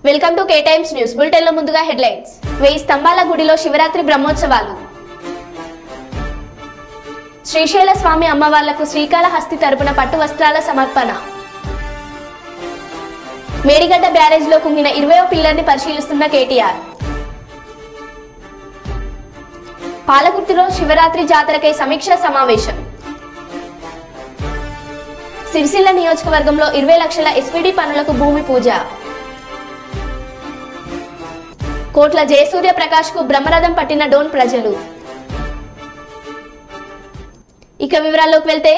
Welcome to K times news bulletin లో ముందుగా headlines. 1000 స్తంభాల గుడిలో శివరాత్రి బ్రహ్మోత్సవాలు. శ్రీశైల స్వామి అమ్మవార్లకు శ్రీకాళహస్తి తరపున పట్టు వస్త్రాల సమర్పణ. మేడిగడ్డ బ్యారేజ్ లో కుంగిన 20వ పిల్లర్ ని పరిశీలిస్తున్న కేటీఆర్. పాలకుర్తిలో శివరాత్రి జాతరకై సమీక్షా సమావేశం. సిరిసిల్ల నియోజకవర్గంలో 20 లక్షల ఎస్పీడీ పనులకు భూమి పూజ. కోట్ల జయసూర్య ప్రకాష్ కు బ్రహ్మరథం పట్టిన డోన్ ప్రజలు. ఇక వివరాల్లోకి వెళ్తే,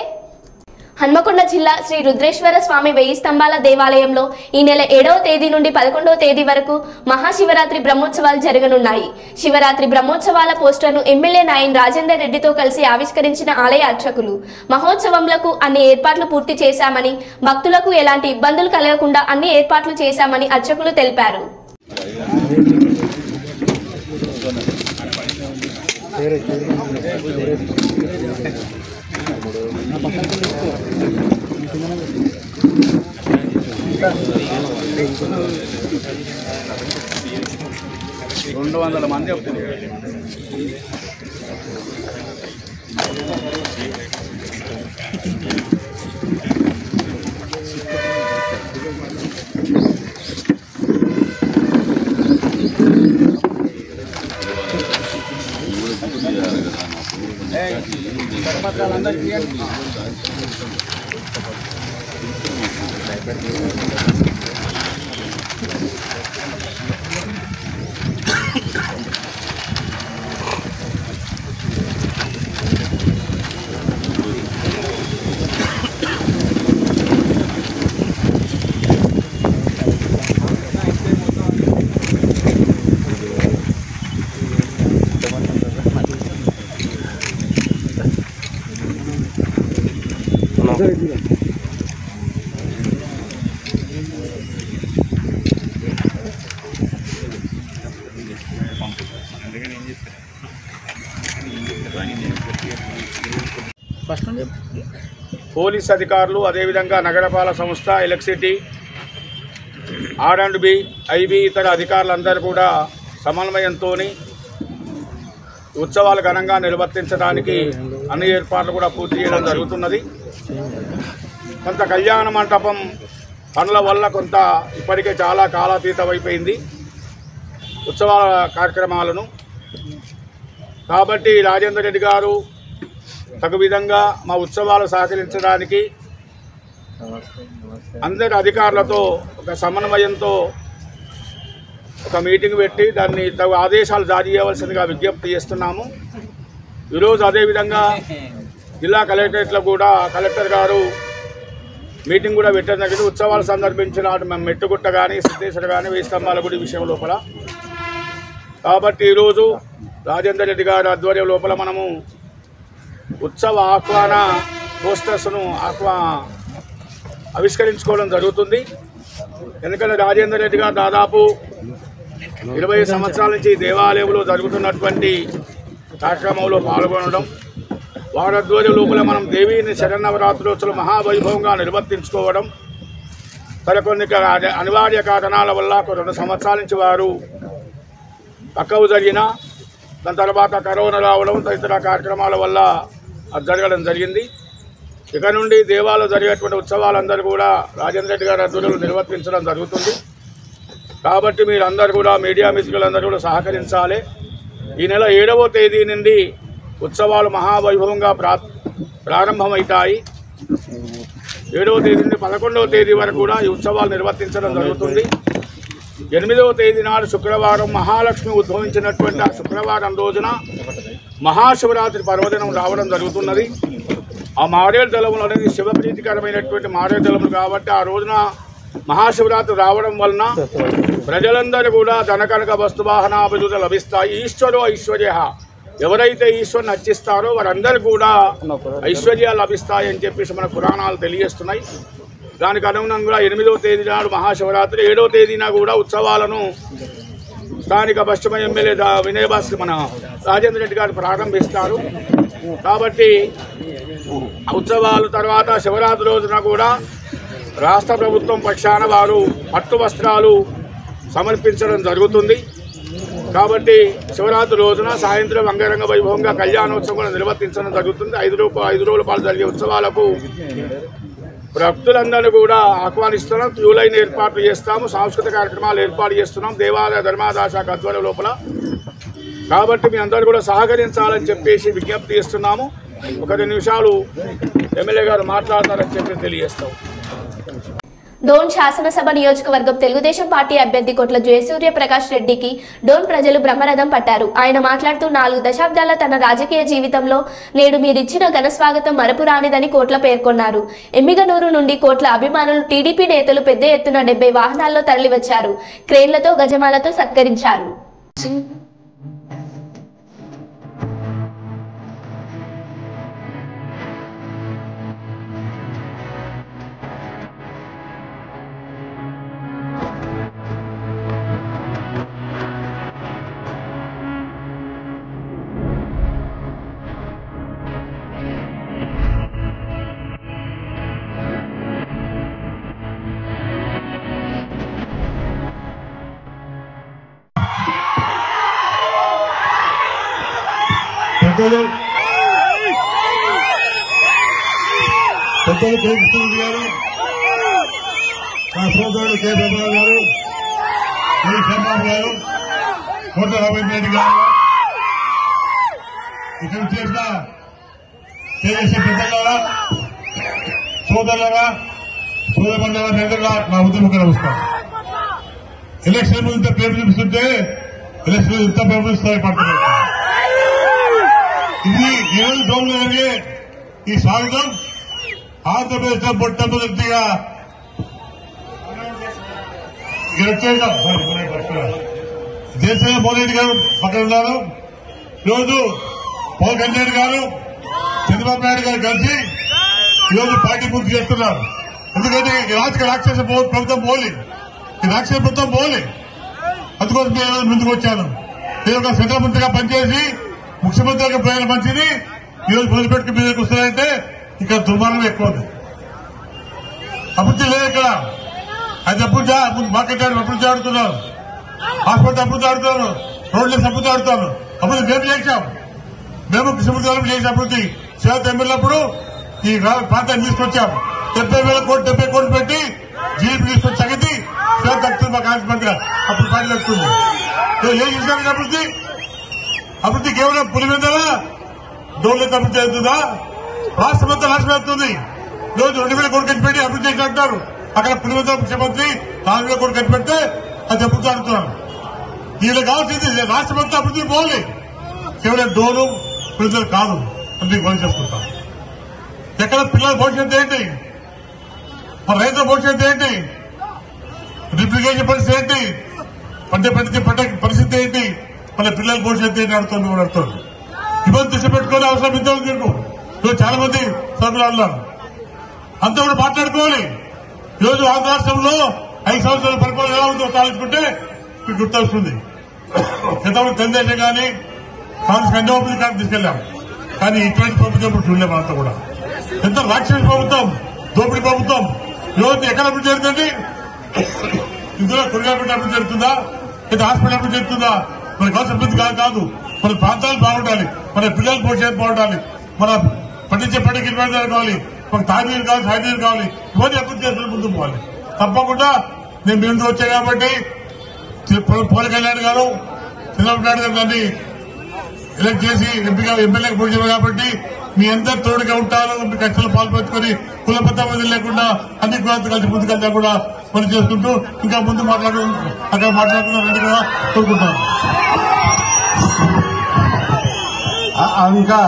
హన్మకొండ జిల్లా శ్రీ రుద్రేశ్వర స్వామి 1000 స్తంభాల దేవాలయంలో ఈ నెల 7వ తేదీ నుండి 11వ తేదీ వరకు మహాశివరాత్రి బ్రహ్మోత్సవాలు జరగనున్నాయి. శివరాత్రి బ్రహ్మోత్సవాల పోస్టర్ను ఎమ్మెల్యే నాయన్ రాజేందర్ రెడ్డితో కలిసి ఆవిష్కరించిన ఆలయ అర్చకులు మహోత్సవంలకు అన్ని ఏర్పాట్లు పూర్తి చేశామని, భక్తులకు ఎలాంటి ఇబ్బందులు కలగకుండా అన్ని ఏర్పాట్లు చేశామని అర్చకులు తెలిపారు. రెండు వందల మంది అవుతుంది. పోలీస్ అధికారులు, అదేవిధంగా నగరపాలక సంస్థ, ఎలక్ట్రిసిటీ, R&B, IB ఇతర అధికారులందరూ కూడా సమన్వయంతో ఉత్సవాలు ఘనంగా నిర్వర్తించడానికి అన్ని ఏర్పాట్లు కూడా పూర్తి చేయడం జరుగుతున్నది. కొంత కళ్యాణ మంటపం పనుల వల్ల కొంత ఇప్పటికే చాలా కాలాతీతమైపోయింది ఉత్సవాల కార్యక్రమాలను. కాబట్టి రాజేందర్ రెడ్డి గారు తగు విధంగా మా ఉత్సవాలు సహకరించడానికి అందరి అధికారులతో ఒక సమన్వయంతో ఒక మీటింగ్ పెట్టి దాన్ని తగు ఆదేశాలు జారీ చేయవలసిందిగా విజ్ఞప్తి చేస్తున్నాము. ఈరోజు అదేవిధంగా జిల్లా కలెక్టరేట్లో కూడా కలెక్టర్ గారు మీటింగ్ కూడా పెట్టడం జరిగింది. ఉత్సవాలు సందర్భించిన మెట్టుగుట్ట కానీ, సిద్ధేశ్వర కానీ, 1000 స్తంభాల గుడి విషయం లోపల. కాబట్టి ఈరోజు రాజేందర్ రెడ్డి గారి ఆధ్వర్యం లోపల మనము ఉత్సవ ఆహ్వాన పోస్టర్స్ను ఆవిష్కరించుకోవడం జరుగుతుంది. ఎందుకంటే రాజేందర్ రెడ్డి గారు దాదాపు 20 సంవత్సరాల నుంచి దేవాలయంలో జరుగుతున్నటువంటి కార్యక్రమంలో పాల్గొనడం, వారి ఆధ్వర్యం లోపల మనం దేవీని శరన్నవరాత్రోత్సవాలు మహావైభవంగా నిర్వర్తించుకోవడం, కొన్ని అనివార్య కారణాల వల్ల 2 సంవత్సరాల నుంచి వారు పక్కకు జరిగిన, దాని తర్వాత కరోనా రావడం, తదితర కార్యక్రమాల వల్ల అది జరగడం జరిగింది. ఇక నుండి దేవాలయంలో జరిగేటువంటి ఉత్సవాలందరూ కూడా రాజేందర్ రెడ్డి గారి ఆధ్వర్యంలో నిర్వర్తించడం జరుగుతుంది. కాబట్టి మీరందరూ కూడా, మీడియా మిత్రులందరూ కూడా సహకరించాలి. ఈ నెల 7వ తేదీ నుండి ఉత్సవాలు మహావైభవంగా ప్రారంభమవుతాయి. 7వ తేదీ నుండి 11వ తేదీ వరకు కూడా ఈ ఉత్సవాలు నిర్వర్తించడం జరుగుతుంది. 8వ తేదీ నాడు శుక్రవారం మహాలక్ష్మి ఉద్భవించినటువంటి ఆ శుక్రవారం రోజున మహాశివరాత్రి పర్వదినం రావడం జరుగుతున్నది. ఆ మారేడు దళములు అనేది శివప్రీతికరమైనటువంటి మారేడు దళములు కాబట్టి ఆ రోజున మహాశివరాత్రి రావడం వలన ప్రజలందరూ కూడా ధనకనక వస్తువాహనాభివృద్ధి లభిస్తాయి. ఈశ్వరో ఐశ్వర్య, ఎవరైతే ఈశ్వరుని అర్చిస్తారో వారందరూ కూడా ఐశ్వర్యాలు లభిస్తాయని చెప్పేసి మన పురాణాలు తెలియజేస్తున్నాయి. దానికి అనుగుణంగా 8వ తేదీ నాడు మహాశివరాత్రి, 7వ తేదీన కూడా ఉత్సవాలను స్థానిక పశ్చిమ ఎమ్మెల్యే వినయభాస్కర్ మన రాజేందర్ రెడ్డి గారు ప్రారంభిస్తారు. కాబట్టి ఉత్సవాల తర్వాత శివరాత్రి రోజున కూడా రాష్ట్ర ప్రభుత్వం పక్షాన వారు పట్టు వస్త్రాలు సమర్పించడం జరుగుతుంది. కాబట్టి శివరాత్రి రోజున సాయంత్రం అంగరంగ వైభవంగా కళ్యాణోత్సవం కూడా నిర్వర్తించడం జరుగుతుంది. 5 రోజుల పాటు జరిగే ఉత్సవాలకు భక్తులందరినీ కూడా ఆహ్వానిస్తున్నాం. క్యూ లైన్ ఏర్పాట్లు చేస్తాము, సాంస్కృతిక కార్యక్రమాలు ఏర్పాటు చేస్తున్నాం దేవాలయ ధర్మాదాయ శాఖ ఆధ్వర్యం లోపల. కాబట్టి మీ అందరూ కూడా సహకరించాలని చెప్పేసి విజ్ఞప్తి చేస్తున్నాము. ఒక 2 నిమిషాలు ఎమ్మెల్యే గారు మాట్లాడతారని చెప్పి తెలియజేస్తాం. డోన్ శాసనసభ నియోజకవర్గం తెలుగుదేశం పార్టీ అభ్యర్థి కొట్ల జయసూర్య ప్రకాష్ రెడ్డికి డోన్ ప్రజలు బ్రహ్మరథం పట్టారు. ఆయన మాట్లాడుతూ 4 దశాబ్దాల తన రాజకీయ జీవితంలో నేడు మీరిచ్చిన ఘన స్వాగతం మరపురానిదని కోట్ల పేర్కొన్నారు. ఎమ్మిగనూరు నుండి కోట్ల అభిమానులు టీడీపీ నేతలు పెద్ద ఎత్తున 70 వాహనాల్లో తరలివచ్చారు. క్రేన్లతో గజమాలతో సత్కరించారు. పెద్దలు కే కృష్ణమూర్తి గారు, మా సోదరుడు కె బ్రహ్మరావు గారు, కె శర్మారావు గారు, కోట రవీంద్ర రెడ్డి గారు, ఇక్కడ చేసిన కేఎస్సీ పెద్దలారా, సోదరులారా, సోదరులారా, నేతగా నా ఉద్యమకు నమస్కారం. ఎలక్షన్ ఇంత పేరు చూపిస్తుంటే ఎలక్షన్ ఇంత పేరు స్థాయి ఇది ఈరోజు డోన్లో జరిగే ఈ స్వాగతం ఆంధ్రప్రదేశ్లో మొట్టమొదటిగా దేశంలో మోదీ గారు పక్కన ఉన్నారు. ఈరోజు పవన్ కళ్యాణ్ గారు, చంద్రబాబు నాయుడు గారు కలిసి ఈరోజు పార్టీ పూర్తి చేస్తున్నారు. ఎందుకంటే ఈ రాక్షస ప్రభుత్వం పోలి, ఈ రాక్షస ప్రభుత్వం పోలి, అందుకోసం నేను ముందుకు వచ్చాను. నేను ఒక సెంట్రల్ మంత్రిగా పనిచేసి ముఖ్యమంత్రి ప్రయాణ మంచిది ఈరోజు మొదలుపెట్టుకు మీదకి వస్తున్నాయంటే ఇక్కడ దుర్మార్గం ఎక్కువ ఉంది. అభివృద్ధి లేదు ఇక్కడ. అది అభివృద్ధి మార్కెట్ అభివృద్ధి ఆడుతున్నారు, హాస్పిటల్ అభివృద్ధి ఆడుతున్నారు, రోడ్లు అభివృద్ధి ఆడుతున్నారు. అభివృద్ధి మేము చేశాం. మేము కృష్ణమూర్తి చేసిన అభివృద్ధి శివరాత్రి ఎమ్మెల్యేప్పుడు ఈ ప్రాంతాన్ని తీసుకొచ్చాం. 70,000 కోట్లు పెట్టి జీపీ తీసుకొచ్చి తగ్గింది శివరాత్రి తగ్గుతుంది మా కాంగ్రెస్ మంత్రిగా. అప్పుడు పార్టీ తగ్గుతుంది. ఏం చేశాం అభివృద్ధి? అభివృద్ధి కేవలం పులివెందుల డోన్లతో అభివృద్ధి అవుతుందా? రాష్ట్రమంతా నాశనం అవుతుంది. ఈరోజు 2,000 కోట్లు ఖర్చు పెట్టి అభివృద్ధి చేసి అంటారు. అక్కడ పులివెందుల ముఖ్యమంత్రి 4,000 కోట్లు ఖర్చు పెడితే అది అభివృద్ధి అంటున్నారు. వీళ్ళు కావాల్సింది రాష్ట్రమంతా అభివృద్ధి పోవాలి, కేవలం డోను పులివెందులు కాదు అని గోల్ చేసుకుంటాం. ఎక్కడ పిల్లల భవిష్యత్తు ఏంటి? మన రైతుల భవిష్యత్తు ఏంటి? రిప్లికేషన్ పరిస్థితి ఏంటి? పంట పరిస్థితి ఏంటి? మన పిల్లల భవిష్యత్తు ఏంటి అడుగుతాను. ఇబ్బంది దృష్టి పెట్టుకుని అవసరం ఇంత ఈరోజు చాలా మంది సభ్యులు అన్నారు. అంతా కూడా మాట్లాడుకోవాలి. ఈరోజు ఆంధ్ర రాష్ట్రంలో 5 సంవత్సరాల పరిపాలన ఎలా ఉందో ఆలోచుకుంటే మీకు గుర్తొస్తుంది. గతంలో తెలుగుదేశం కానీ కాంగ్రెస్ అన్ని ఓపెన్ కానీ తీసుకెళ్లాం. కానీ ఇటువంటి ప్రభుత్వం ఇప్పుడు చూడలేము. అంతా కూడా ఎంత రాక్షస ప్రభుత్వం, దోపిడీ ప్రభుత్వం. ఈరోజు ఎక్కడ అభివృద్ధి జరుగుతుంది? ఇందులో కొరిగాపేట అభివృద్ధి జరుగుతుందా? లేదా హాస్పిటల్ అభివృద్ధి జరుగుతుందా? మన కావాల్సిన అభివృద్ధి కాదు. మన ప్రాంతాలు బాగుండాలి, మన పిల్లల భవిష్యత్తు బాగుండాలి, మన పండించే పంటకి ఇబ్బంది కావాలి, మనకు తాగునీరు కావాలి, సాగునీరు కావాలి. ఇవన్నీ అభివృద్ధి చేసుకుని ముందుకు పోవాలి. తప్పకుండా నేను మీ ముందు వచ్చాను కాబట్టి పవన్ కళ్యాణ్ గారు, చంద్రబాబు నాయుడు గారు దాన్ని ఎలక్ట్ చేసి ఎమ్మెల్యేకి పోటీ కాబట్టి మీ అందరు తోడుగా ఉంటారు. మీ కష్టాలు పాల్పంచుకొని కుల పద్ధతి లేకుండా అన్ని కులాలతో కలిసి ముందుకెళ్తా కూడా పని చేసుకుంటూ ఇంకా ముందు అక్కడ మాట్లాడుతున్నారని కూడా కోరుకుంటాను. ఇంకా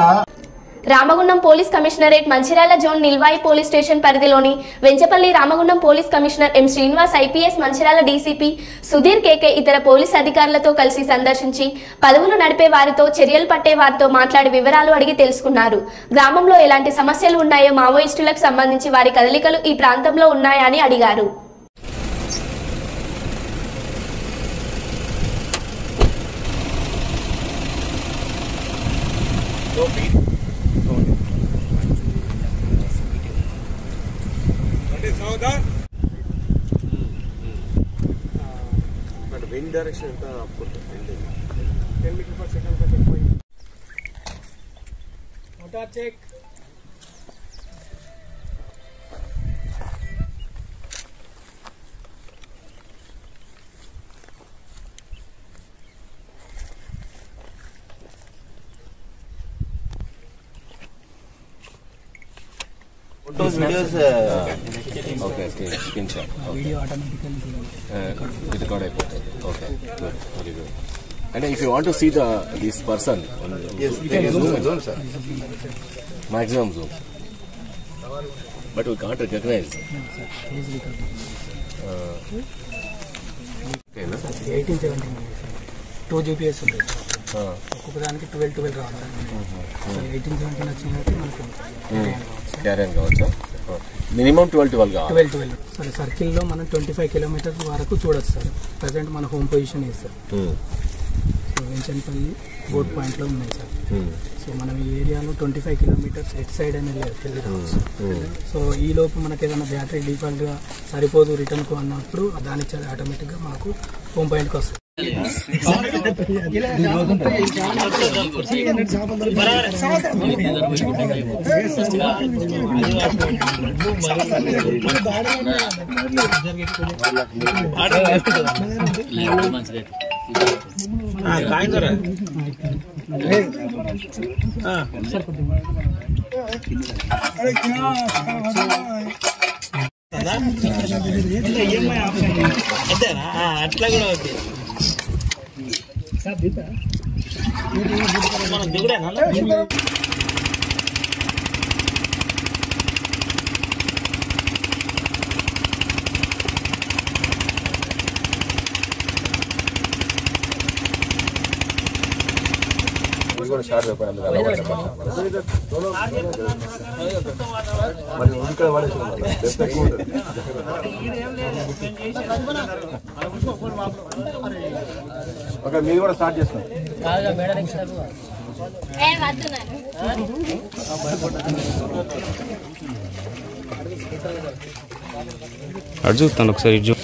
Ramagundam police commissionerate Mancherial zone Nilwai police station పరిధిలోని Venchapalli Ramagundam police commissioner M Srinivas IPS Mancherial DCP Sudheer Kekan ఇతర పోలీస్ అధికారులతో కలిసి సందర్శించి పదవులు నడిపే వారితో చర్యలు పట్టే వారితో మాట్లాడి వివరాలు అడిగి తెలుసుకున్నారు. గ్రామంలో ఎలాంటి సమస్యలు ఉన్నాయో, మావోయిస్టులకు సంబంధించి వారి కదలికలు ఈ ప్రాంతంలో ఉన్నాయా అని అడిగారు. విండ్ డైరెక్షన్ ఎంత ఆపుకుంటుంది 10 మీటర్ పర్ సెకండ్ కంటే ఎక్కువ. Motor check. Photos, videos, okay, screenshot. Video automatically record అయిపోతుంది. Okay, good, very good. And if you want to see this person, yes, you can zoom, sir. Maximum zoom. But we can't recognize. easily Okay, no? 1817 2 GPS ఉంది. ఒక్కొక్క దానికి 12 రావాలి. 1817 వచ్చినట్టు మనకు క్యారియన్ కావచ్చా? Minimum 12 కావాలి. 12 సరే. సర్కిల్లో మనం 25 కిలోమీటర్స్ వరకు చూడొచ్చు సార్. ప్రజెంట్ మన హోమ్ పొజిషన్ ఇది సార్. సో వెంచన్పల్లి బోట్ పాయింట్లో ఉన్నాయి సార్. సో మనం ఈ ఏరియాలో 25 కిలోమీటర్స్ ఎట్ సైడ్ అనేది వెళ్ళి రావచ్చు. సో ఈ లోపు మనకి ఏదైనా బ్యాటరీ డిఫాల్ట్గా సరిపోదు రిటర్న్కు అన్నప్పుడు దాని ఆటోమేటిక్గా మనకు హోమ్ పాయింట్కి వస్తుంది. అట్లా కూడా ఓకే. మనం దిగుడేనా? కూడా షార్ట్ అయిపోయింది మరి ఇక్కడ ఓకే మీరు కూడా స్టార్ట్ చేసుకోండి. అటు చూస్తాను ఒకసారి. ఇటు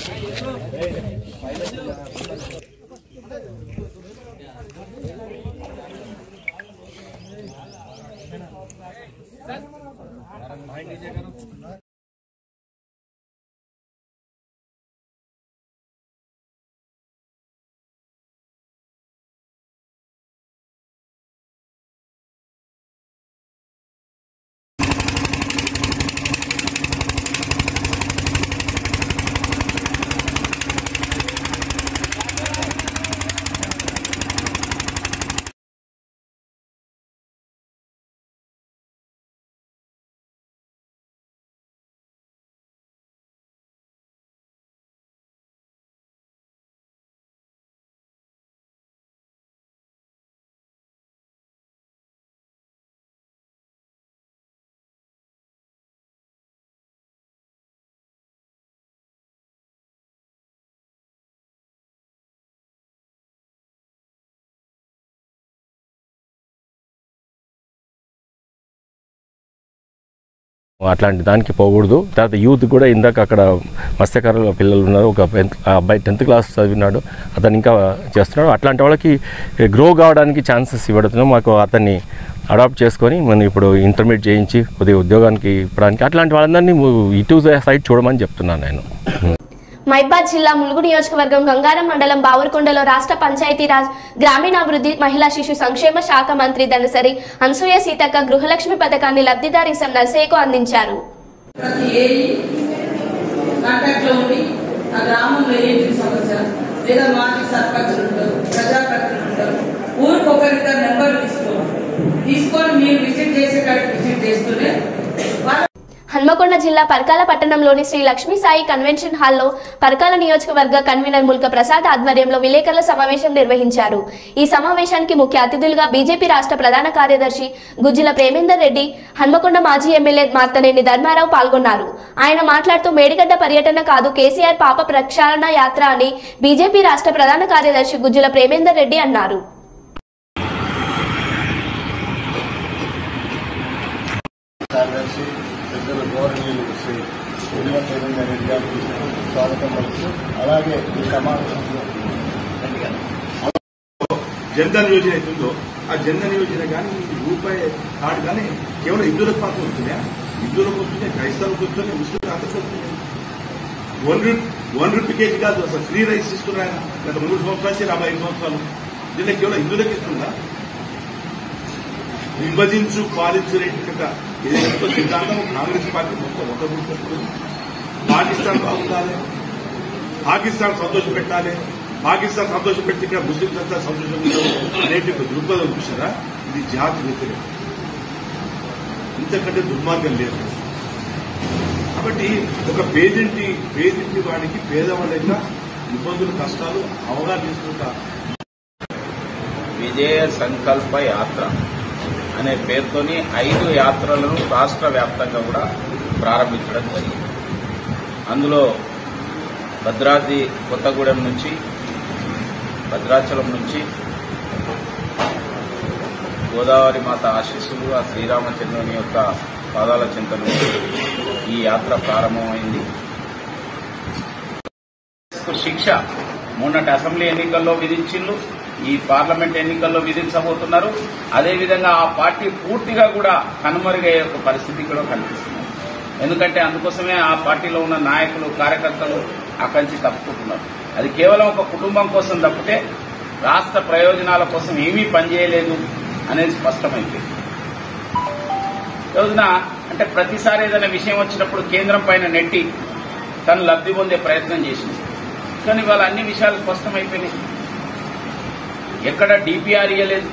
అట్లాంటి దానికి పోకూడదు. తర్వాత యూత్ కూడా ఇందాక అక్కడ మత్స్యకారుల పిల్లలు ఉన్నారు. ఒక అబ్బాయి 10th క్లాస్ చదివినాడు, అతను ఇంకా చేస్తున్నాడు. అట్లాంటి వాళ్ళకి గ్రో కావడానికి ఛాన్సెస్ ఇవ్వడుతున్నాం. మాకు అతన్ని అడాప్ట్ చేసుకొని మనం ఇప్పుడు ఇంటర్మీడియట్ చేయించి కొద్దిగా ఉద్యోగానికి ఇవ్వడానికి అట్లాంటి వాళ్ళందరినీ ఇటు సైడ్ చూడమని చెప్తున్నాను నేను. మైబాద్ జిల్లా ములుగు నియోజకవర్గం గంగారం మండలం బావురకొండలో రాష్ట్ర పంచాయతీరాజ్ గ్రామీణాభివృద్ధి మహిళా శిశు సంక్షేమ శాఖ మంత్రి ధనసరి అనసూయ సీతక్క గృహలక్ష్మి పథకాన్ని లబ్ధిదారి ఎస్ఎం నర్సయ్యకు అందించారు. హన్మకొండ జిల్లా పరకాల పట్టణంలోని శ్రీ లక్ష్మీ సాయి కన్వెన్షన్ హాల్లో పరకాల నియోజకవర్గ కన్వీనర్ ముల్క ప్రసాద్ ఆధ్వర్యంలో విలేకరుల సమావేశం నిర్వహించారు. ఈ సమావేశానికి ముఖ్య అతిథులుగా బీజేపీ రాష్ట్ర ప్రధాన కార్యదర్శి గుజ్జిల ప్రేమేందర్ రెడ్డి, హన్మకొండ మాజీ ఎమ్మెల్యే మార్తనేని ధర్మారావు పాల్గొన్నారు. ఆయన మాట్లాడుతూ మేడిగడ్డ పర్యటన కాదు కేసీఆర్ పాప ప్రక్షాళన యాత్ర అని బీజేపీ రాష్ట్ర ప్రధాన కార్యదర్శి గుజ్జిల ప్రేమేందర్ రెడ్డి అన్నారు. స్వాగతం పలుకుతూ అలాగే ఈ సమావేశంలో జన్ధన్ యోజన అవుతుందో ఆ జన్ధన్ యోజన కానీ రూపాయి కార్డు కానీ కేవలం హిందువులకు మాత్రం వస్తున్నాయా? హిందువులకు వస్తున్నాయి, క్రైస్తవులకు వస్తున్నాయి, ముస్లింలకు అందరికీ వస్తున్నాయి. 1 రూపీ కేజీ కాదు, అసలు ఫ్రీ రైస్ ఇస్తున్నారు ఆయన గత 3 సంవత్సరాలు 5 సంవత్సరాలు. దీనికి కేవలం హిందువులకు ఇస్తుందా? విభజించు పాలించు రేటు ఏదైతే సిద్ధాంతం కాంగ్రెస్ పార్టీ మొత్తం ఒక గుర్తు. పాకిస్తాన్ బాగుండాలి, పాకిస్తాన్ సంతోషపెట్టాలి, పాకిస్తాన్ సంతోషపెట్టి ఇక్కడ ముస్లింస్ అంతా సంతోషంగా అనేటి దృక్పథం చూసారా? ఇది జాతి వ్యతిరేకం, ఇంతకంటే దుర్మార్గం లేదు. కాబట్టి ఒక పేదింటి వాడికి పేదవాళ్ళ యొక్క ఇబ్బందులు కష్టాలు అవగాహన చేసుకుంటా విజయ సంకల్ప యాత్ర అనే పేరుతోని 5 యాత్రలను రాష్ట్ర వ్యాప్తంగా కూడా ప్రారంభించడం జరిగింది. అందులో భద్రాద్రి కొత్తగూడెం నుంచి, భద్రాచలం నుంచి గోదావరి మాత ఆశీస్సులు, ఆ శ్రీరామచంద్రుని యొక్క పాదాల చింత నుంచి ఈ యాత్ర ప్రారంభమైంది. శిక్ష మొన్నటి అసెంబ్లీ ఎన్నికల్లో విధించిళ్ళు, ఈ పార్లమెంట్ ఎన్నికల్లో విధించబోతున్నారు. అదేవిధంగా ఆ పార్టీ పూర్తిగా కూడా కనుమరుగయ్యే ఒక పరిస్థితి కూడా కనిపిస్తుంది. ఎందుకంటే అందుకోసమే ఆ పార్టీలో ఉన్న నాయకులు, కార్యకర్తలు అక్కడి నుంచి తప్పుకుంటున్నారు. అది కేవలం ఒక కుటుంబం కోసం తప్పితే రాష్ట్ర ప్రయోజనాల కోసం ఏమీ పనిచేయలేదు అనేది స్పష్టమైంది. రోజున అంటే ప్రతిసారి ఏదైనా విషయం వచ్చినప్పుడు కేంద్రం పైన నెట్టి తను లబ్ధి పొందే ప్రయత్నం చేసింది. కానీ వాళ్ళ అన్ని విషయాలు స్పష్టమైపోయినాయి. ఎక్కడ డిపిఆర్ ఇవ్వలేదు,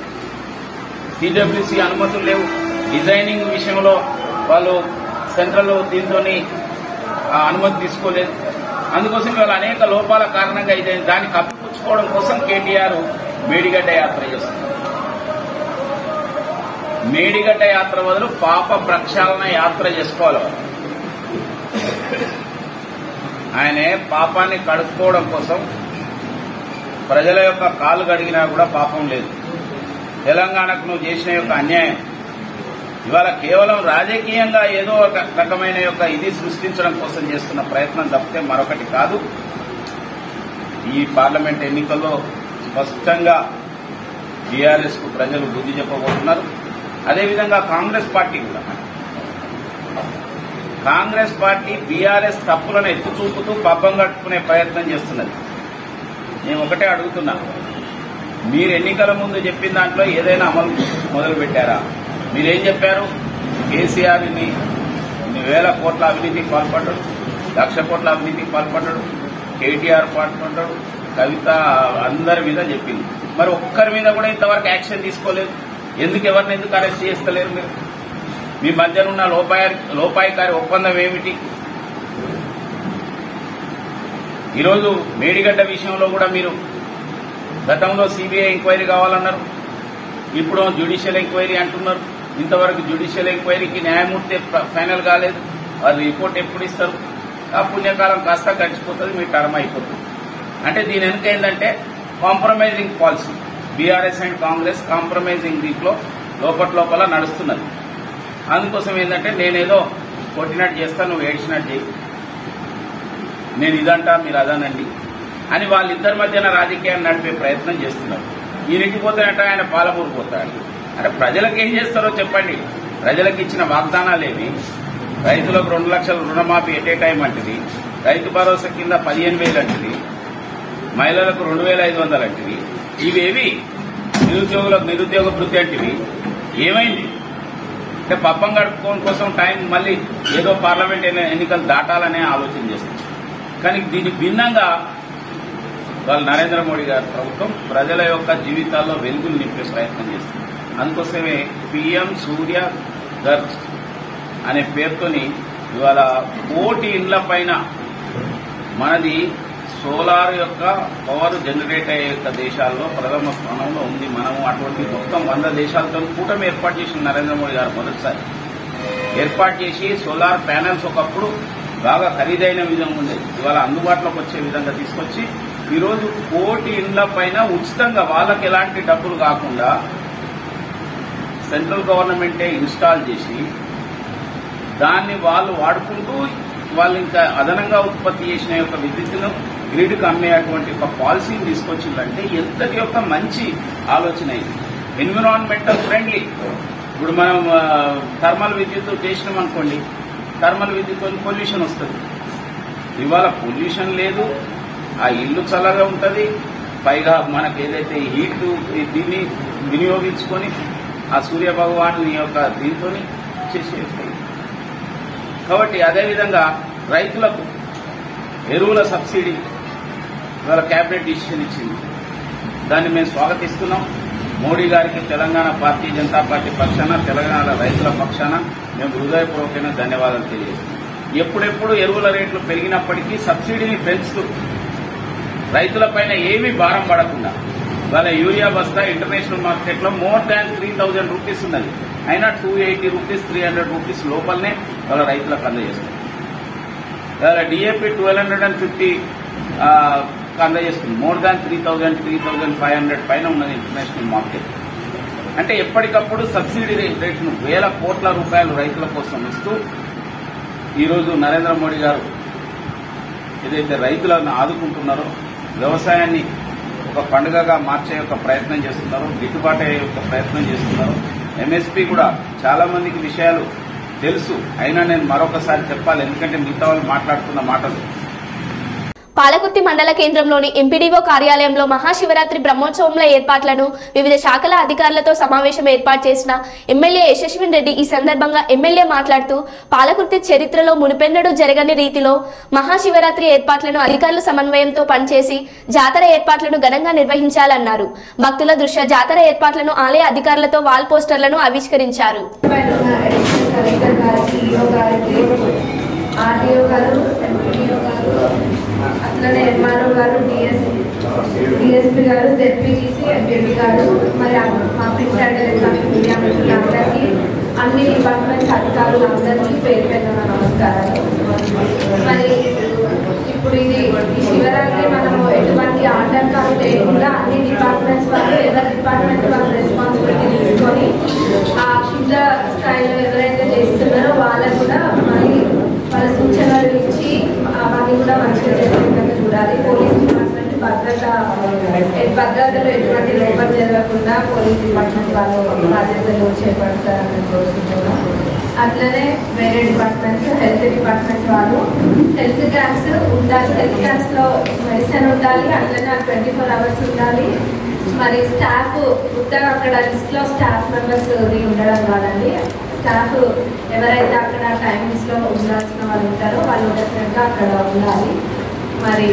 సిడబ్ల్యూసీ అనుమతులు లేవు, డిజైనింగ్ విషయంలో వాళ్ళు సెంట్రల్ దీంతో అనుమతి తీసుకోలేదు. అందుకోసం వాళ్ళు అనేక లోపాల కారణంగా ఇదే దాన్ని కప్పిపుచ్చుకోవడం కోసం కేటీఆర్ మేడిగడ్డ యాత్ర చేస్తున్నారు. మేడిగడ్డ యాత్ర బదులు పాప ప్రక్షాళన యాత్ర చేసుకోవాలి. ఆయనే పాపాన్ని కడుక్కోవడం కోసం ప్రజల యొక్క కాలు కడిగినా కూడా పాపం లేదు. తెలంగాణకు నువ్వు చేసిన యొక్క అన్యాయం ఇవాళ కేవలం రాజకీయంగా ఏదో ఒక రకమైన యొక్క ఇది సృష్టించడం కోసం చేస్తున్న ప్రయత్నం తప్పితే మరొకటి కాదు. ఈ పార్లమెంట్ ఎన్నికల్లో స్పష్టంగా టీఆర్ఎస్ కు ప్రజలు బుద్ధి చెప్పబోతున్నారు. అదేవిధంగా కాంగ్రెస్ పార్టీ కూడా, కాంగ్రెస్ పార్టీ బీఆర్ఎస్ తప్పులను ఎత్తి చూపుతూ పబ్బం కట్టుకునే ప్రయత్నం చేస్తున్నది. నేను ఒకటే అడుగుతున్నా, మీరు ఎన్నికల ముందు చెప్పిన దాంట్లో ఏదైనా అమలు మొదలు పెట్టారా? మీరేం చెప్పారు? కేసీఆర్ ఇన్ని వేల కోట్ల అవినీతికి పాల్పడ్డాడు, 1,00,000 కోట్ల అవినీతికి పాల్పడ్డాడు, కేటీఆర్ పాల్పడ్డాడు, కవిత అందరి మీద చెప్పింది. మరి ఒక్కరి మీద కూడా ఇంతవరకు యాక్షన్ తీసుకోలేదు. ఎవరిని ఎందుకు అరెస్ట్ చేస్తలేరు? మీరు మీ మధ్యనున్న లోపాయికారి ఒప్పందం ఏమిటి? ఈరోజు మేడిగడ్డ విషయంలో కూడా మీరు గతంలో సిబిఐ ఎంక్వైరీ కావాలన్నారు, ఇప్పుడు జ్యుడిషియల్ ఎంక్వైరీ అంటున్నారు. ఇంతవరకు జ్యుడిషియల్ ఎంక్వైరీకి న్యాయమూర్తి ఫైనల్ కాలేదు. వారు రిపోర్ట్ ఎప్పుడు ఇస్తారు? ఆ పుణ్యకాలం కాస్త గడిచిపోతుంది, మీ టర్మ్ అయిపోతుంది. అంటే దీని వెనుక ఏంటంటే compromising policy. BRS and Congress compromising దీంట్లో లోపల నడుస్తున్నది. అందుకోసం ఏంటంటే నేనేదో కొట్టినట్టు చేస్తా, నువ్వు ఏడ్చినట్టు చేయి, నేను ఇదంటా మీరు అదానండి అని వాళ్ళిద్దరి మధ్యన రాజకీయాన్ని నడిపే ప్రయత్నం చేస్తున్నారు. ఈయనకి పోతానంట, ఆయన పాలమూరు పోతాడు. అంటే ప్రజలకు ఏం చేస్తారో చెప్పండి. ప్రజలకు ఇచ్చిన వాగ్దానాలేవి? రైతులకు 2 లక్షల రుణమాఫీ ఎట్ ఏ టైం అంటది, రైతు భరోసా కింద 15,000 అంటది, మహిళలకు 2,500 అంటది. ఇవేవి నిరుద్యోగులకు నిరుద్యోగ భృతి అంటివి ఏమైంది? అంటే పబ్బం గడుపుకోవడం కోసం టైం మళ్ళీ ఏదో పార్లమెంట్ ఎన్నికలు దాటాలనే ఆలోచన చేస్తుంది. కానీ దీనికి భిన్నంగా వాళ్ళు నరేంద్ర మోడీ గారి ప్రభుత్వం ప్రజల యొక్క జీవితాల్లో వెలుగులు నింపే ప్రయత్నం చేస్తుంది. అందుకోసమే పిఎం సూర్య ఘర్ అనే పేరుతోని ఇవాళ 1 కోటి ఇండ్ల పైన మనది సోలార్ యొక్క పవర్ జనరేట్ అయ్యే యొక్క దేశాల్లో ప్రథమ స్థానంలో ఉంది. మనము అటువంటి మొత్తం 100 దేశాలతో కూటమి ఏర్పాటు చేసిన నరేంద్ర మోడీ గారు మొదటిసారి ఏర్పాటు చేసి సోలార్ ప్యానెల్స్ ఒకప్పుడు బాగా ఖరీదైన విధంగా ఉండేది, ఇవాళ అందుబాటులోకి వచ్చే విధంగా తీసుకొచ్చి ఈరోజు 1 కోటి ఇండ్ల పైన ఉచితంగా వాళ్ళకి ఎలాంటి డబ్బులు కాకుండా సెంట్రల్ గవర్నమెంటే ఇన్స్టాల్ చేసి దాన్ని వాళ్ళు వాడుకుంటూ వాళ్ళు ఇంకా అదనంగా ఉత్పత్తి చేసిన యొక్క విద్యుత్తును గ్రిడ్కి అమ్మేటువంటి ఒక పాలసీని తీసుకొచ్చిందంటే ఎంతటి యొక్క మంచి ఆలోచన ఇది. Environmental friendly. ఇప్పుడు మనం థర్మల్ విద్యుత్ చేసినాం అనుకోండి, థర్మల్ విద్యుత్ పొల్యూషన్ వస్తుంది. ఇవాళ పొల్యూషన్ లేదు, ఆ ఇల్లు చల్లగా ఉంటుంది, పైగా మనకు ఏదైతే హీట్ దీన్ని వినియోగించుకొని ఆ సూర్య భగవాను యొక్క దీంతో చేసేస్తాయి. కాబట్టి అదేవిధంగా రైతులకు ఎరువుల సబ్సిడీ ఇవాళ కేబినెట్ డిసిషన్ ఇచ్చింది. దాన్ని మేము స్వాగతిస్తున్నాం. మోడీ గారికి తెలంగాణ భారతీయ జనతా పార్టీ పక్షాన, తెలంగాణ రైతుల పక్షాన మేము హృదయపూర్వకమైన ధన్యవాదాలు తెలియజేస్తున్నాం. ఎప్పుడెప్పుడు ఎరువుల రేట్లు పెరిగినప్పటికీ సబ్సిడీని పెంచుతూ రైతులపైన ఏమీ భారం పడకుండా, వాళ్ళ యూరియా బస్తా ఇంటర్నేషనల్ మార్కెట్లో మోర్ దాన్ 3,000 రూపీస్ ఉన్నది, అయినా 280 రూపీస్ 300 రూపీస్ లోపలనే వాళ్ళ రైతులకు అందజేస్తుంది. వాళ్ళ డిఏపి 1250 అందజేస్తుంది. మోర్ దాన్ 3,000 3,500 పైన ఉన్నది ఇంటర్నేషనల్ మార్కెట్. అంటే ఎప్పటికప్పుడు సబ్సిడీ రేట్ను వేల కోట్ల రూపాయలు రైతుల కోసం ఇస్తూ ఈరోజు నరేంద్ర మోడీ గారు ఏదైతే రైతులను ఆదుకుంటున్నారో, వ్యవసాయాన్ని ఒక పండుగగా మార్చే యొక్క ప్రయత్నం చేస్తున్నారో, గిట్టుబాటు అయ్యే యొక్క ప్రయత్నం చేస్తున్నారో. ఎంఎస్పీ కూడా చాలా మందికి విషయాలు తెలుసు, అయినా నేను మరొకసారి చెప్పాలి, ఎందుకంటే మిగతా వాళ్ళు మాట్లాడుతున్న మాటలు. పాలకుర్తి మండల కేంద్రంలోని ఎంపీడీఓ కార్యాలయంలో మహాశివరాత్రి బ్రహ్మోత్సవంలో ఏర్పాట్లను వివిధ శాఖల అధికారులతో సమావేశం ఏర్పాటు చేసిన ఎమ్మెల్యే యశస్విన్ రెడ్డి ఈ సందర్భంగా ఎమ్మెల్యే మాట్లాడుతూ పాలకుర్తి చరిత్రలో మునుపెన్నడూ జరగని రీతిలో మహాశివరాత్రి ఏర్పాట్లను అధికారుల సమన్వయంతో పనిచేసి జాతర ఏర్పాట్లను ఘనంగా నిర్వహించాలన్నారు. భక్తుల దృష్ట్యా జాతర ఏర్పాట్లను ఆలయ అధికారులతో వాల్ పోస్టర్లను ఆవిష్కరించారు. అట్లనే ఎంఆర్ఓ గారు, డిఎస్పీ గారు, జెడ్పీటీసీ, ఎంపీపీ గారు, మరి మా ప్రింట్ అండ్ ఎలక్ట్రానిక్ మీడియా మిత్రులందరికీ, అన్ని డిపార్ట్మెంట్స్ అధికారులందరికీ పేరు పేరున నమస్కారాలు. మరి ఇప్పుడు ఈ శివరాత్రి మనము ఎటువంటి ఆటంకాలు లేకుండా అన్ని డిపార్ట్మెంట్స్ వాళ్ళు ఎవరి డిపార్ట్మెంట్ వాళ్ళు రెస్పాన్సిబిలిటీ తీసుకొని ఆ కింద స్థాయిలో ఎవరైతే చేస్తున్నారో వాళ్ళకు కూడా మరి వాళ్ళ సూచనలు ఇచ్చి అవన్నీ కూడా మంచిగా జరిగేటట్టు చూడాలి. పోలీస్ డిపార్ట్మెంట్ భద్రతలో ఎటువంటి లోపం జరగకుండా పోలీస్ డిపార్ట్మెంట్ వాళ్ళు బాధ్యతలు చేపడతారని కోరుకుంటున్నాం. అట్లనే వేరే డిపార్ట్మెంట్స్, హెల్త్ డిపార్ట్మెంట్ వాళ్ళు హెల్త్ క్యాంప్స్ ఉండాలి. హెల్త్ క్యాంప్స్లో మెడిసిన్ ఉండాలి, అట్లనే 24 hours ఉండాలి. మరి స్టాఫ్ ఉత్తగా అక్కడ లిస్ట్లో స్టాఫ్ మెంబర్స్ ఉండడం కాదండి. స్టాఫ్ ఎవరైతే అక్కడ టైమింగ్స్లో ఉండాల్సిన వాళ్ళు ఉంటారో వాళ్ళు డెఫినెట్గా అక్కడ ఉండాలి. మరి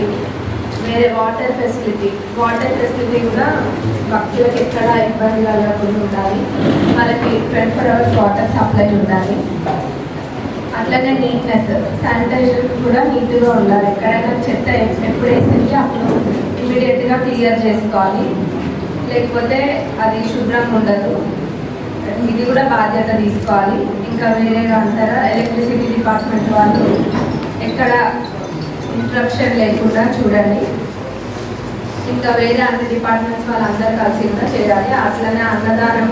వేరే వాటర్ ఫెసిలిటీ కూడా భక్తులకు ఎక్కడ ఇబ్బంది కలగకుండా ఉండాలి. మనకి 24 hours వాటర్ సప్లై ఉండాలి. అట్లనే నీట్నెస్, శానిటైజర్ కూడా నీట్గా ఉండాలి. ఎక్కడైనా చెత్త ఎప్పుడు వేసింది అప్పుడు ఇమీడియట్గా క్లియర్ చేసుకోవాలి, లేకపోతే అది శుభ్రంగా ఉండదు. ఇది కూడా బాధ్యత తీసుకోవాలి. ఇంకా వేరేగా అంటారా, ఎలక్ట్రిసిటీ డిపార్ట్మెంట్ వాళ్ళు ఎక్కడ ఇంట్రప్షన్ లేకుండా చూడండి. ఇంకా వేరే అన్ని డిపార్ట్మెంట్స్ వాళ్ళందరూ కలిసి కూడా చేయాలి. అట్లనే అన్నదానం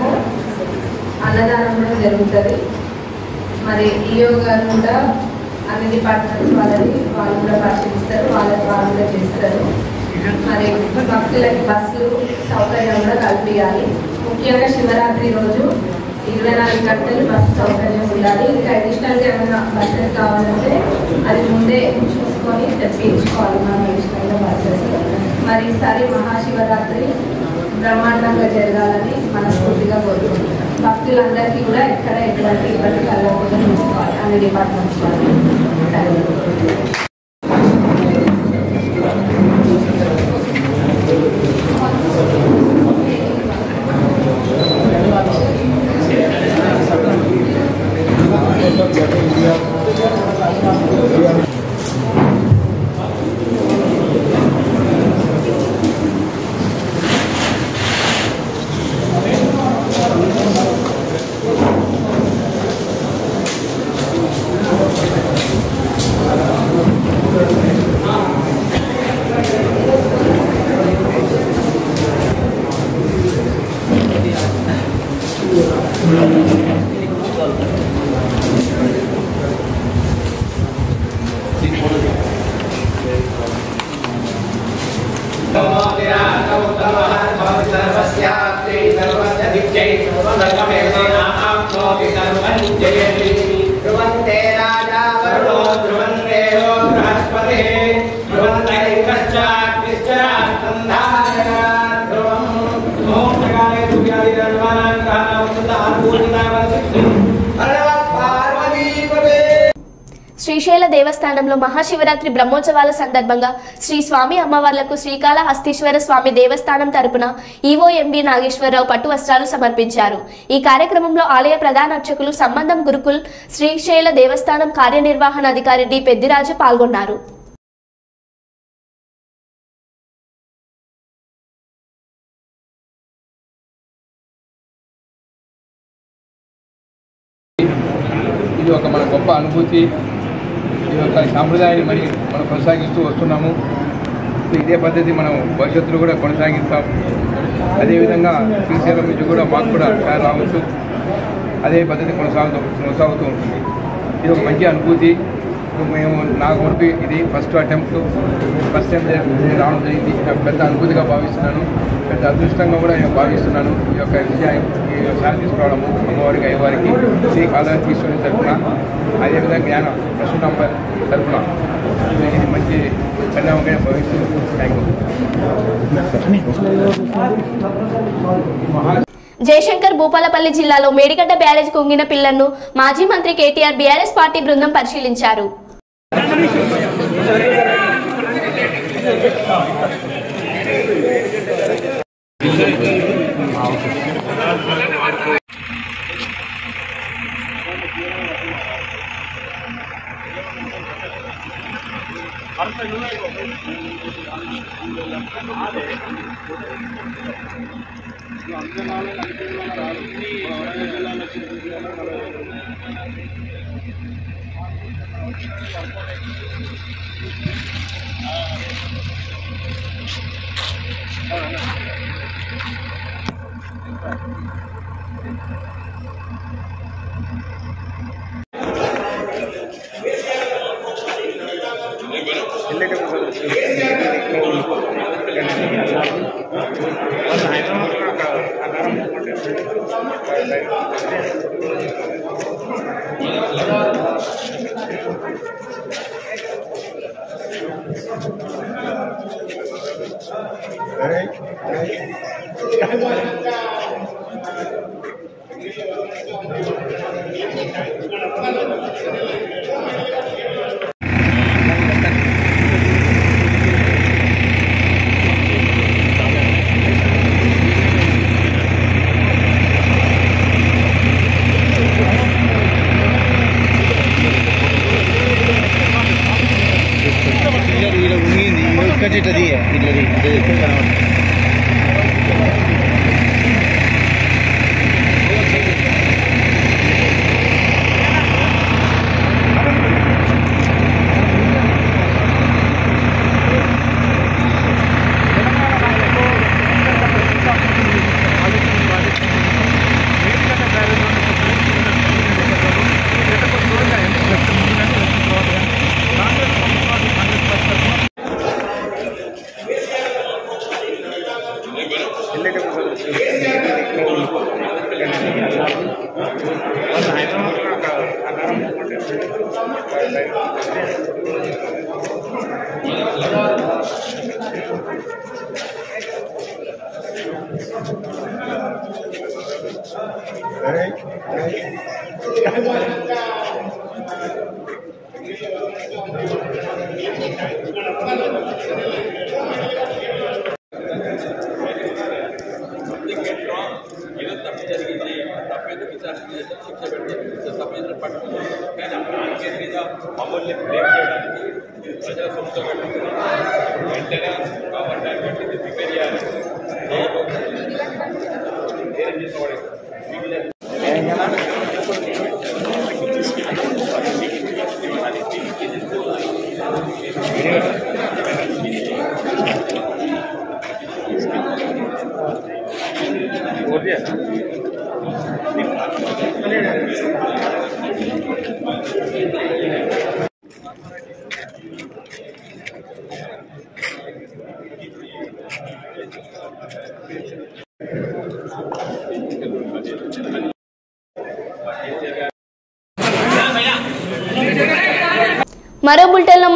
కూడా జరుగుతుంది. మరి ఈఓ గారు కూడా అన్ని డిపార్ట్మెంట్స్ వాళ్ళు కూడా పరిశీలిస్తారు, వాళ్ళు కూడా చేస్తారు. మరి భక్తులకి బస్సులు సౌకర్యం కూడా కల్పించాలి. ముఖ్యంగా శివరాత్రి రోజు 24 గంటలు బస్సు సౌకర్యం ఉండాలి. ఇంకా అడిషనల్గా ఏమైనా బస్సెస్ కావాలంటే అది ముందే చూసుకొని తెప్పించుకోవాలి మనం అడిషనల్గా బస్సెస్. మరి ఈసారి మహాశివరాత్రి బ్రహ్మాండంగా జరగాలని మనస్ఫూర్తిగా కోరుకుంటున్నాం. భక్తులందరికీ కూడా ఎక్కడ ఎటువంటి ఇబ్బంది కలగకుండా చూసుకోవాలి అన్ని డిపార్ట్మెంట్స్ వాళ్ళు. जयति ध्रुवन्ते राजा वरुणो ध्रुवन्देवो बृहस्पतिः ध्रुवन्तैकश्चाग्निश्चास्तन्धाय ध्रुवं मोक्षकाले सूर्यादिरन्वानां कानावृतापूर्णितावसिद्धिं पार्वतीपदे। శ్రీశైల దేవస్థానంలో మహాశివరాత్రి బ్రహ్మోత్సవాల సందర్భంగా శ్రీ స్వామి అమ్మవార్లకు శ్రీకాళహస్తీశ్వర స్వామి దేవస్థానం తరపున ఈవో ఎంవి నాగేశ్వరరావు పట్టు వస్త్రాలు సమర్పించారు. ఈ కార్యక్రమంలో ఆలయ ప్రధాన అర్చకులు సంబంధం గురుకుల్ శ్రీశైల దేవస్థానం కార్యనిర్వహణ అధికారి డి పెద్దిరాజు పాల్గొన్నారు. ఇది ఒక మన గొప్ప అనుభూతి. ఈ యొక్క సాంప్రదాయాన్ని మనం కొనసాగిస్తూ వస్తున్నాము. ఇదే పద్ధతి మనం భవిష్యత్తులో కూడా కొనసాగిస్తాం. అదేవిధంగా శ్రీశైలం నుంచి కూడా మాకు కూడా రావచ్చు. అదే పద్ధతి కొనసాగుతూ ఉంటుంది. ఇది ఒక మంచి అనుభూతి. మేము నాకు వరకు ఇది ఫస్ట్ టైం రావడం జరిగింది. నాకు పెద్ద అనుభూతిగా భావిస్తున్నాను. పెద్ద అదృష్టంగా కూడా నేను భావిస్తున్నాను. ఈ యొక్క విషయం సారి తీసుకురావడము అమ్మవారికి అయ్యవారికి శ్రీ కాళహస్తీశ్వరి తరఫున, అదేవిధంగా జ్ఞాన ప్రసూనాంబ తరఫున ఇది మంచి పరిణామంగా భావిస్తున్నాను. Thank you. జయశంకర్ భూపాలపల్లి జిల్లాలో మేడిగడ్డ బ్యారేజ్ కుంగిన పిల్లర్ను మాజీ మంత్రి కేటీఆర్ బీఆర్ఎస్ పార్టీ బృందం పరిశీలించారు.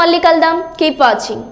మళ్ళీ కలుద్దాం. Keep watching.